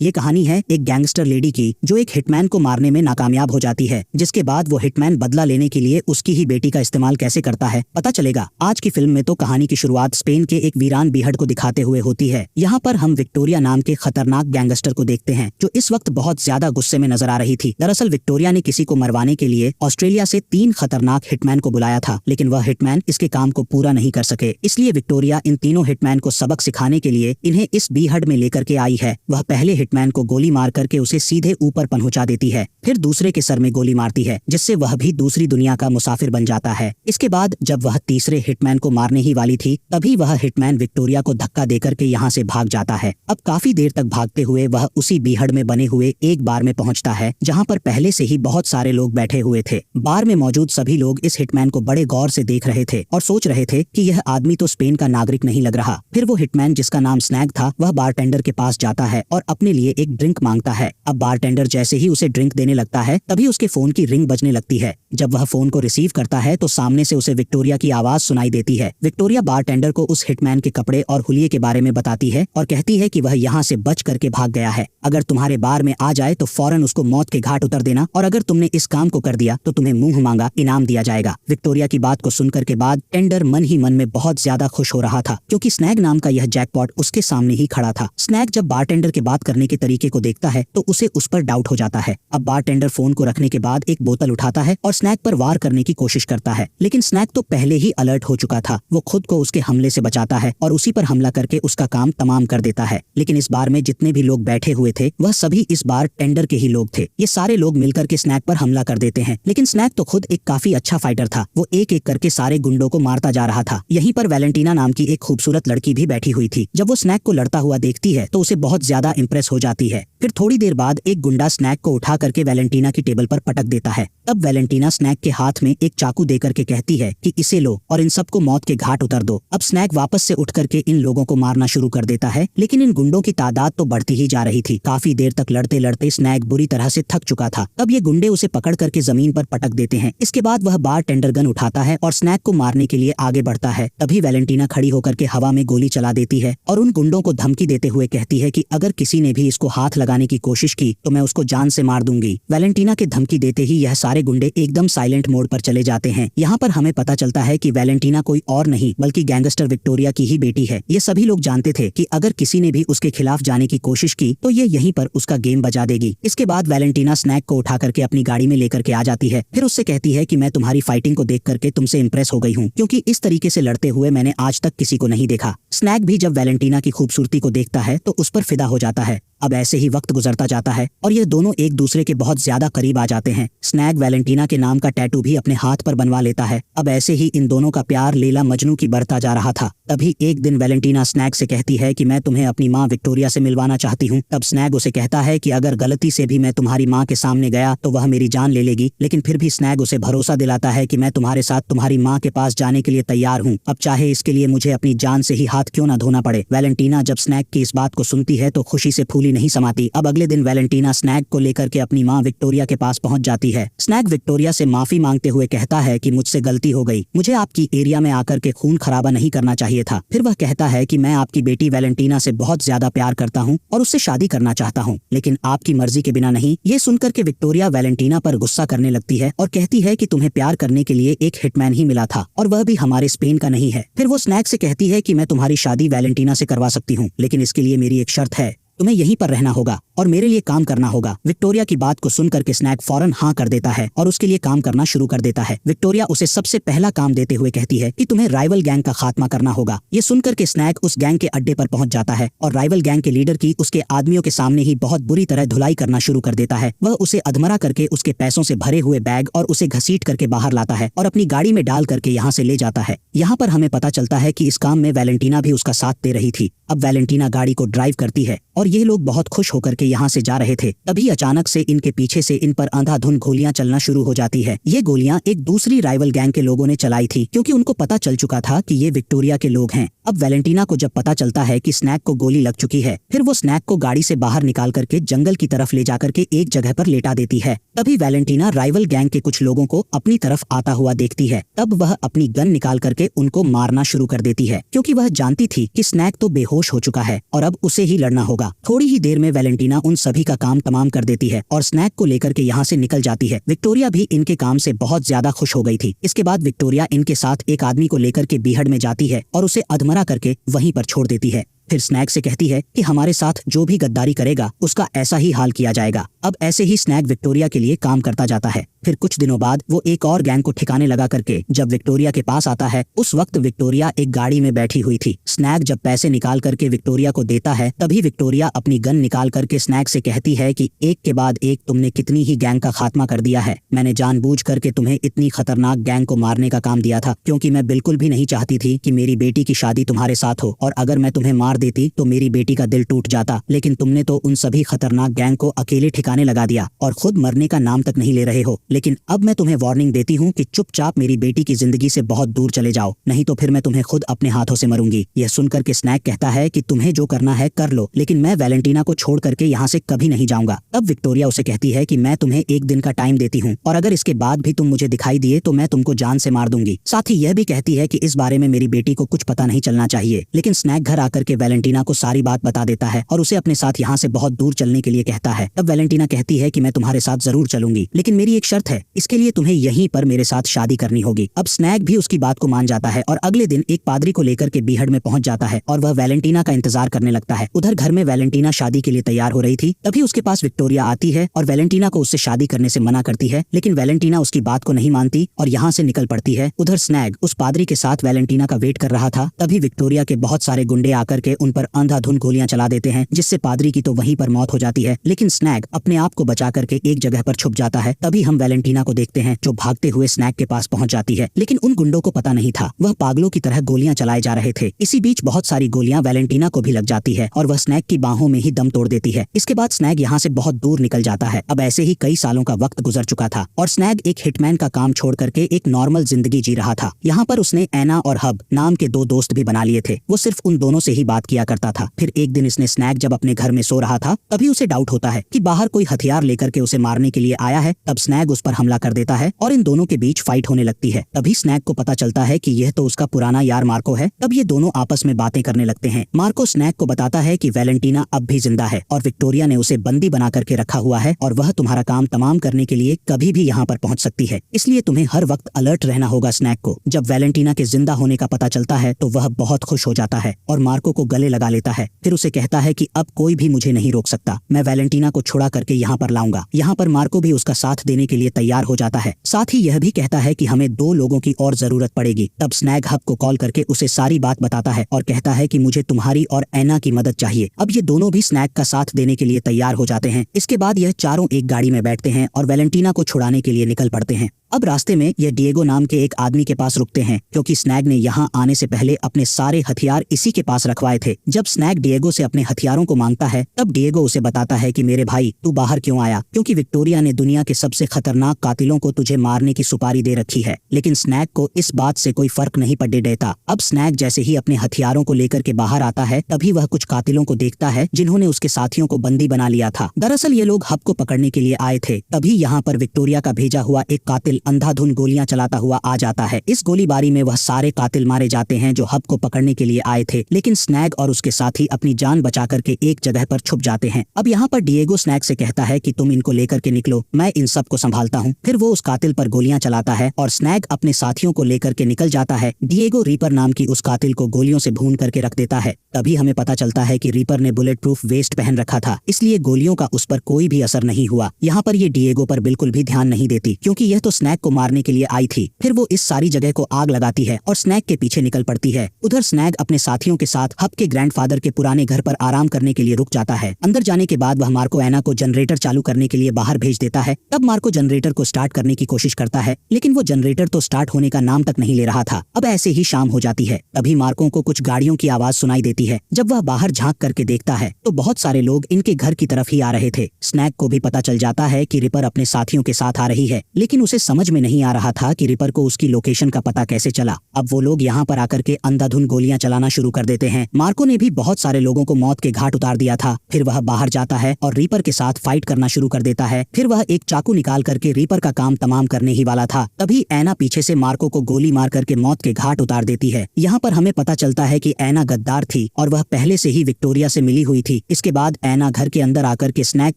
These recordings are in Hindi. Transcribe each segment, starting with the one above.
ये कहानी है एक गैंगस्टर लेडी की जो एक हिटमैन को मारने में नाकामयाब हो जाती है, जिसके बाद वो हिटमैन बदला लेने के लिए उसकी ही बेटी का इस्तेमाल कैसे करता है पता चलेगा। आज की फिल्म में तो कहानी की शुरुआत स्पेन के एक वीरान बीहड़ को दिखाते हुए होती है। यहाँ पर हम विक्टोरिया नाम के खतरनाक गैंगस्टर को देखते हैं जो इस वक्त बहुत ज्यादा गुस्से में नजर आ रही थी। दरअसल विक्टोरिया ने किसी को मरवाने के लिए ऑस्ट्रेलिया से 3 खतरनाक हिटमैन को बुलाया था, लेकिन वह हिटमैन इसके काम को पूरा नहीं कर सके। इसलिए विक्टोरिया इन तीनों हिटमैन को सबक सिखाने के लिए इन्हें इस बीहड़ में लेकर के आई है। वह पहले हिटमैन को गोली मार करके उसे सीधे ऊपर पहुंचा देती है, फिर दूसरे के सर में गोली मारती है जिससे वह भी दूसरी दुनिया का मुसाफिर बन जाता है। इसके बाद जब वह तीसरे हिटमैन को मारने ही वाली थी तभी वह हिटमैन विक्टोरिया को धक्का देकर के यहाँ से भाग जाता है। अब काफी देर तक भागते हुए वह उसी बीहड़ में बने हुए एक बार में पहुंचता है जहाँ पर पहले से ही बहुत सारे लोग बैठे हुए थे। बार में मौजूद सभी लोग इस हिटमैन को बड़े गौर से देख रहे थे और सोच रहे थे कि यह आदमी तो स्पेन का नागरिक नहीं लग रहा। फिर वो हिटमैन जिसका नाम स्नैग था वह बारटेंडर के पास जाता है और अपने लिए एक ड्रिंक मांगता है। अब बारटेंडर जैसे ही उसे ड्रिंक देने लगता है तभी उसके फोन की रिंग बजने लगती है। जब वह फोन को रिसीव करता है तो सामने से उसे विक्टोरिया की आवाज सुनाई देती है। विक्टोरिया बारटेंडर को उस हिटमैन के कपड़े और हुलिये के बारे में बताती है और कहती है कि वह यहाँ से बच करके भाग गया है। अगर तुम्हारे बार में आ जाए तो फौरन उसको मौत के घाट उतर देना, और अगर तुमने इस काम को कर दिया तो तुम्हें मुंह मांगा इनाम दिया जाएगा। विक्टोरिया की बात को सुनकर के बाद टेंडर मन ही मन में बहुत ज्यादा खुश हो रहा था क्योंकि स्नैग नाम का यह जैकपॉट उसके सामने ही खड़ा था। स्नैग जब बारटेंडर के बात करने के तरीके को देखता है तो उसे उस पर डाउट हो जाता है। अब बारटेंडर फोन को रखने के बाद एक बोतल उठाता है और स्नैग पर वार करने की कोशिश करता है, लेकिन स्नैग तो पहले ही अलर्ट हो चुका था। वो खुद को उसके हमले से बचाता है और उसी पर हमला करके उसका काम तमाम कर देता है। लेकिन इस बार में जितने भी लोग बैठे हुए थे वह सभी इस बार टेंडर के ही लोग थे। ये सारे लोग मिलकर के स्नैग पर हमला कर देते हैं, लेकिन स्नैग तो खुद एक काफी अच्छा फाइटर था। वो एक एक करके सारे गुंडों को मारता जा रहा था। यहीं पर वैलेंटीना नाम की एक खूबसूरत लड़की भी बैठी हुई थी। जब वो स्नैग को लड़ता हुआ देखती है तो उसे बहुत ज्यादा इंप्रेस हो जाती है। फिर थोड़ी देर बाद एक गुंडा स्नैग को उठा करके वैलेंटीना की टेबल पर पटक देता है। तब वैलेंटीना स्नैग के हाथ में एक चाकू देकर के कहती है कि इसे लो और इन सबको मौत के घाट उतर दो। अब स्नैग वापस से उठ करके इन लोगों को मारना शुरू कर देता है, लेकिन इन गुंडों की तादाद तो बढ़ती ही जा रही थी। काफी देर तक लड़ते लड़ते स्नैग बुरी तरह से थक चुका था। तब ये गुंडे उसे पकड़ करके जमीन पर पटक देते हैं। इसके बाद वह बारटेंडर गन उठाता है और स्नैग को मारने के लिए आगे बढ़ता है। तभी वैलेंटीना खड़ी होकर के हवा में गोली चला देती है और उन गुंडों को धमकी देते हुए कहती है कि अगर किसी ने भी इसको हाथ लगाने की कोशिश की तो मैं उसको जान से मार दूंगी। वैलेंटीना के धमकी देते ही यह सारे गुंडे एकदम साइलेंट मोड पर चले जाते हैं। यहाँ पर हमें पता चलता है कि वैलेंटीना कोई और नहीं बल्कि गैंगस्टर विक्टोरिया की ही बेटी है। ये सभी लोग जानते थे कि अगर किसी ने भी उसके खिलाफ जाने की कोशिश की तो ये यहीं पर उसका गेम बजा देगी। इसके बाद वैलेंटीना स्नैग को उठा करके अपनी गाड़ी में लेकर के आ जाती है। फिर उससे कहती है कि मैं तुम्हारी फाइटिंग को देख करके तुमसे इंप्रेस हो गई हूँ, क्योंकि इस तरीके से लड़ते हुए मैंने आज तक किसी को नहीं देखा। स्नैग भी जब वैलेंटीना की खूबसूरती को देखता है तो उस पर फिदा हो जाता है। अब ऐसे ही वक्त गुजरता जाता है और ये दोनों एक दूसरे के बहुत ज्यादा करीब आ जाते हैं। स्नैग वैलेंटीना के नाम का टैटू भी अपने हाथ पर बनवा लेता है। अब ऐसे ही इन दोनों का प्यार लैला मजनू की बढ़ता जा रहा था। तभी एक दिन वैलेंटीना स्नैग से कहती है कि मैं तुम्हें अपनी माँ विक्टोरिया से मिलवाना चाहती हूँ। तब स्नैग उसे कहता है कि अगर गलती से भी मैं तुम्हारी माँ के सामने गया तो वह मेरी जान ले लेगी, लेकिन फिर भी स्नैग उसे भरोसा दिलाता है कि मैं तुम्हारे साथ तुम्हारी माँ के पास जाने के लिए तैयार हूँ, अब चाहे इसके लिए मुझे अपनी जान से ही हाथ क्यों ना धोना पड़े। वैलेंटीना जब स्नैग की इस बात को सुनती है तो खुशी से फूली नहीं समाती। अब अगले दिन वैलेंटीना स्नैग को लेकर के अपनी माँ विक्टोरिया के पास पहुंच जाती है। स्नैग विक्टोरिया से माफी मांगते हुए कहता है कि मुझसे गलती हो गई, मुझे आपकी एरिया में आकर के खून खराबा नहीं करना चाहिए था। फिर वह कहता है कि मैं आपकी बेटी वैलेंटीना से बहुत ज्यादा प्यार करता हूँ और उससे शादी करना चाहता हूँ, लेकिन आपकी मर्जी के बिना नहीं। ये सुनकर के विक्टोरिया वैलेंटीना पर गुस्सा करने लगती है और कहती है कि तुम्हें प्यार करने के लिए एक हिटमैन ही मिला था और वह भी हमारे स्पेन का नहीं है। फिर वो स्नैग से कहती है कि मैं तुम्हारी शादी वैलेंटीना से करवा सकती हूँ, लेकिन इसके लिए मेरी एक शर्त है, तुम्हें यहीं पर रहना होगा और मेरे लिए काम करना होगा। विक्टोरिया की बात को सुनकर के स्नैग फौरन हाँ कर देता है और उसके लिए काम करना शुरू कर देता है। विक्टोरिया उसे सबसे पहला काम देते हुए कहती है कि तुम्हें राइवल गैंग का खात्मा करना होगा। ये सुनकर के स्नैग उस गैंग के अड्डे पर पहुंच जाता है और राइवल गैंग के लीडर की उसके आदमियों के सामने ही बहुत बुरी तरह धुलाई करना शुरू कर देता है। वह उसे अधमरा करके उसके पैसों से भरे हुए बैग और उसे घसीट करके बाहर लाता है और अपनी गाड़ी में डाल करके यहाँ से ले जाता है। यहाँ पर हमें पता चलता है कि इस काम में वैलेंटीना भी उसका साथ दे रही थी। अब वैलेंटीना गाड़ी को ड्राइव करती है और ये लोग बहुत खुश होकर के यहाँ से जा रहे थे। तभी अचानक से इनके पीछे से इन पर अंधाधुंध गोलियां चलना शुरू हो जाती है। ये गोलियां एक दूसरी राइवल गैंग के लोगों ने चलाई थी, क्योंकि उनको पता चल चुका था कि ये विक्टोरिया के लोग हैं। अब वैलेंटीना को जब पता चलता है कि स्नैग को गोली लग चुकी है, फिर वो स्नैग को गाड़ी से बाहर निकाल करके जंगल की तरफ ले जाकर के एक जगह पर लेटा देती है। तभी वैलेंटीना राइवल गैंग के कुछ लोगों को अपनी तरफ आता हुआ देखती है। तब वह अपनी गन निकाल करके उनको मारना शुरू कर देती है, क्योंकि वह जानती थी कि स्नैग तो बेहोश हो चुका है और अब उसे ही लड़ना होगा। थोड़ी ही देर में वैलेंटीना उन सभी का काम तमाम कर देती है और स्नैक को लेकर के यहाँ से निकल जाती है। विक्टोरिया भी इनके काम से बहुत ज्यादा खुश हो गई थी। इसके बाद विक्टोरिया इनके साथ एक आदमी को लेकर के बीहड़ में जाती है और उसे अधमरा करके वहीं पर छोड़ देती है। फिर स्नैक से कहती है कि हमारे साथ जो भी गद्दारी करेगा उसका ऐसा ही हाल किया जाएगा। अब ऐसे ही स्नैक विक्टोरिया के लिए काम करता जाता है। फिर कुछ दिनों बाद वो एक और गैंग को ठिकाने लगा करके जब विक्टोरिया के पास आता है, उस वक्त विक्टोरिया एक गाड़ी में बैठी हुई थी। स्नैक जब पैसे निकाल करके विक्टोरिया को देता है, तभी विक्टोरिया अपनी गन निकाल करके स्नैक से कहती है कि एक के बाद एक तुमने कितनी ही गैंग का खात्मा कर दिया है। मैंने जानबूझ करके तुम्हें इतनी खतरनाक गैंग को मारने का काम दिया था, क्योंकि मैं बिल्कुल भी नहीं चाहती थी कि मेरी बेटी की शादी तुम्हारे साथ हो, और अगर मैं तुम्हें मार देती तो मेरी बेटी का दिल टूट जाता। लेकिन तुमने तो उन सभी खतरनाक गैंग को अकेले ठिकाने लगा दिया और खुद मरने का नाम तक नहीं ले रहे हो। लेकिन अब मैं तुम्हें वार्निंग देती हूँ कि चुपचाप मेरी बेटी की जिंदगी से बहुत दूर चले जाओ, नहीं तो फिर मैं तुम्हें खुद अपने हाथों से मरूंगी। यह सुनकर के स्नैक कहता है कि तुम्हें जो करना है कर लो, लेकिन मैं वैलेंटीना को छोड़ करके यहाँ से कभी नहीं जाऊंगा। तब विक्टोरिया उसे कहती है कि मैं तुम्हें एक दिन का टाइम देती हूँ, और अगर इसके बाद भी तुम मुझे दिखाई दिए तो मैं तुमको जान से मार दूंगी। साथ ही यह भी कहती है कि इस बारे में मेरी बेटी को कुछ पता नहीं चलना चाहिए। लेकिन स्नैक घर आकर के वैलेंटीना को सारी बात बता देता है और उसे अपने साथ यहाँ से बहुत दूर चलने के लिए कहता है। तब वैलेंटीना कहती है कि मैं तुम्हारे साथ जरूर चलूंगी, लेकिन मेरी एक शर्त है, इसके लिए तुम्हें यहीं पर मेरे साथ शादी करनी होगी। अब स्नैक भी उसकी बात को मान जाता है और अगले दिन एक पादरी को लेकर के बीहड़ में पहुंच जाता है और वह वैलेंटीना का इंतजार करने लगता है। उधर घर में वैलेंटीना शादी के लिए तैयार हो रही थी, तभी उसके पास विक्टोरिया आती है और वैलेंटीना को उससे शादी करने से मना करती है। लेकिन वैलेंटीना उसकी बात को नहीं मानती और यहाँ से निकल पड़ती है। उधर स्नैक उस पादरी के साथ वैलेंटीना का वेट कर रहा था, तभी विक्टोरिया के बहुत सारे गुंडे आकर के उन पर अंधाधुंध गोलियां चला देते हैं, जिससे पादरी की तो वहीं पर मौत हो जाती है। लेकिन स्नैक अपने आप को बचा करके एक जगह पर छुप जाता है। तभी हम वैलेंटीना को देखते हैं जो भागते हुए स्नैक के पास पहुंच जाती है, लेकिन उन गुंडों को पता नहीं था, वह पागलों की तरह गोलियां चलाए जा रहे थे। इसी बीच बहुत सारी गोलियां वैलेंटीना को भी लग जाती है और वह स्नैक की बाहों में ही दम तोड़ देती है। इसके बाद स्नैक यहाँ से बहुत दूर निकल जाता है। अब ऐसे ही कई सालों का वक्त गुजर चुका था और स्नैक एक हिटमैन का काम छोड़ करके एक नॉर्मल जिंदगी जी रहा था। यहाँ पर उसने एना और हब नाम के दो दोस्त भी बना लिए थे। वो सिर्फ उन दोनों से ही बात किया करता था। फिर एक दिन इसने स्नैक जब अपने घर में सो रहा था, तभी उसे डाउट होता है कि बाहर कोई हथियार लेकर के उसे मारने के लिए आया है। तब स्नैक उस पर हमला कर देता है और इन दोनों के बीच फाइट होने लगती है। तभी स्नैक को पता चलता है कि यह तो उसका पुराना यार मार्को है। तब ये दोनों आपस में बातें करने लगते हैं। मार्को स्नैक को बताता है कि वैलेंटीना अब भी जिंदा है और विक्टोरिया ने उसे बंदी बना करके रखा हुआ है और वह तुम्हारा काम तमाम करने के लिए कभी भी यहाँ पर पहुंच सकती है, इसलिए तुम्हें हर वक्त अलर्ट रहना होगा स्नैक को। जब वैलेंटीना के जिंदा होने का पता चलता है तो वह बहुत खुश हो जाता है और मार्को को गले लगा लेता है। फिर उसे कहता है कि अब कोई भी मुझे नहीं रोक सकता, मैं वैलेंटीना को छुड़ा करके यहाँ पर लाऊंगा। यहाँ पर मार्को भी उसका साथ देने के लिए तैयार हो जाता है। साथ ही यह भी कहता है कि हमें 2 लोगों की और जरूरत पड़ेगी। तब स्नैक हब को कॉल करके उसे सारी बात बताता है और कहता है कि मुझे तुम्हारी और एना की मदद चाहिए। अब ये दोनों भी स्नैक का साथ देने के लिए तैयार हो जाते हैं। इसके बाद यह चारों एक गाड़ी में बैठते हैं और वैलेंटीना को छुड़ाने के लिए निकल पड़ते हैं। अब रास्ते में यह डिएगो नाम के एक आदमी के पास रुकते हैं, क्योंकि स्नैक ने यहाँ आने से पहले अपने सारे हथियार इसी के पास रखवाए थे। जब स्नैक डिएगो से अपने हथियारों को मांगता है, तब डिएगो उसे बताता है कि मेरे भाई, तू बाहर क्यों आया, क्योंकि विक्टोरिया ने दुनिया के सबसे खतरनाक कातिलों को तुझे मारने की सुपारी दे रखी है। लेकिन स्नैक को इस बात से कोई फर्क नहीं पड़ने देता। अब स्नैक जैसे ही अपने हथियारों को लेकर के बाहर आता है, तभी वह कुछ कातिलों को देखता है जिन्होंने उसके साथियों को बंदी बना लिया था। दरअसल ये लोग हब को पकड़ने के लिए आए थे। तभी यहाँ पर विक्टोरिया का भेजा हुआ एक कातिल अंधाधुंध गोलियां चलाता हुआ आ जाता है। इस गोलीबारी में वह सारे कातिल मारे जाते हैं जो हब को पकड़ने के लिए आए थे। लेकिन स्नैक और उसके साथी अपनी जान बचा करके एक जगह पर छुप जाते हैं। अब यहाँ पर डिएगो स्नैक से कहता है कि तुम इनको लेकर के निकलो, मैं इन सब को संभालता हूँ। फिर वो उस कातिल पर गोलियां चलाता है और स्नैक अपने साथियों को लेकर के निकल जाता है। डिएगो रीपर नाम की उस कातिल को गोलियों से भून करके रख देता है। तभी हमें पता चलता है कि रीपर ने बुलेट प्रूफ वेस्ट पहन रखा था, इसलिए गोलियों का उस पर कोई भी असर नहीं हुआ। यहाँ पर ये डिएगो पर बिल्कुल भी ध्यान नहीं देती, क्योंकि यह तो स्नैक को मारने के लिए आई थी। फिर वो इस सारी जगह को आग लगाती है और स्नैक के पीछे निकल पड़ती है। उधर स्नैक अपने साथियों के साथ हब के ग्रैंडफादर के पुराने घर पर आराम करने के लिए रुक जाता है। अंदर जाने के बाद वह मार्को एना को जनरेटर चालू करने के लिए बाहर भेज देता है। तब मार्को जनरेटर को स्टार्ट करने की कोशिश करता है, लेकिन वो जनरेटर तो स्टार्ट होने का नाम तक नहीं ले रहा था। अब ऐसे ही शाम हो जाती है। तभी मार्को को कुछ गाड़ियों की आवाज सुनाई देती है। जब वह बाहर झांक करके देखता है तो बहुत सारे लोग इनके घर की तरफ ही आ रहे थे। स्नैक को भी पता चल जाता है कि रिपर अपने साथियों के साथ आ रही है, लेकिन उसे समझ समझ में नहीं आ रहा था कि रिपर को उसकी लोकेशन का पता कैसे चला। अब वो लोग यहाँ पर आकर के अंधाधुंध गोलियां चलाना शुरू कर देते हैं। मार्को ने भी बहुत सारे लोगों को मौत के घाट उतार दिया था। फिर वह बाहर जाता है और रीपर के साथ फाइट करना शुरू कर देता है। फिर वह एक चाकू निकाल करके रीपर का काम तमाम करने ही वाला था, तभी ऐना पीछे से मार्को को गोली मार करके मौत के घाट उतार देती है। यहाँ पर हमें पता चलता है कि ऐना गद्दार थी और वह पहले से ही विक्टोरिया से मिली हुई थी। इसके बाद ऐना घर के अंदर आकर के स्नैक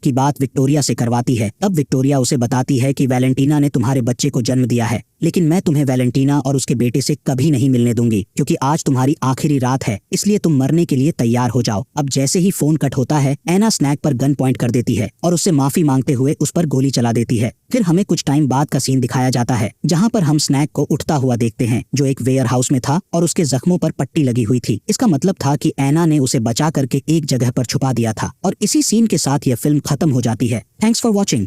की बात विक्टोरिया से करवाती है। तब विक्टोरिया उसे बताती है कि वैलेंटीना ने तुम्हारे बच्चे को जन्म दिया है, लेकिन मैं तुम्हें वैलेंटीना और उसके बेटे से कभी नहीं मिलने दूंगी, क्योंकि आज तुम्हारी आखिरी रात है, इसलिए तुम मरने के लिए तैयार हो जाओ। अब जैसे ही फोन कट होता है, ऐना स्नैक पर गन पॉइंट कर देती है और उससे माफी मांगते हुए उस पर गोली चला देती है। फिर हमें कुछ टाइम बाद का सीन दिखाया जाता है, जहाँ पर हम स्नैक को उठता हुआ देखते हैं, जो एक वेयर हाउस में था और उसके जख्मों पर पट्टी लगी हुई थी। इसका मतलब था कि ऐना ने उसे बचा करके एक जगह पर छुपा दिया था। और इसी सीन के साथ यह फिल्म खत्म हो जाती है। Thanks for watching.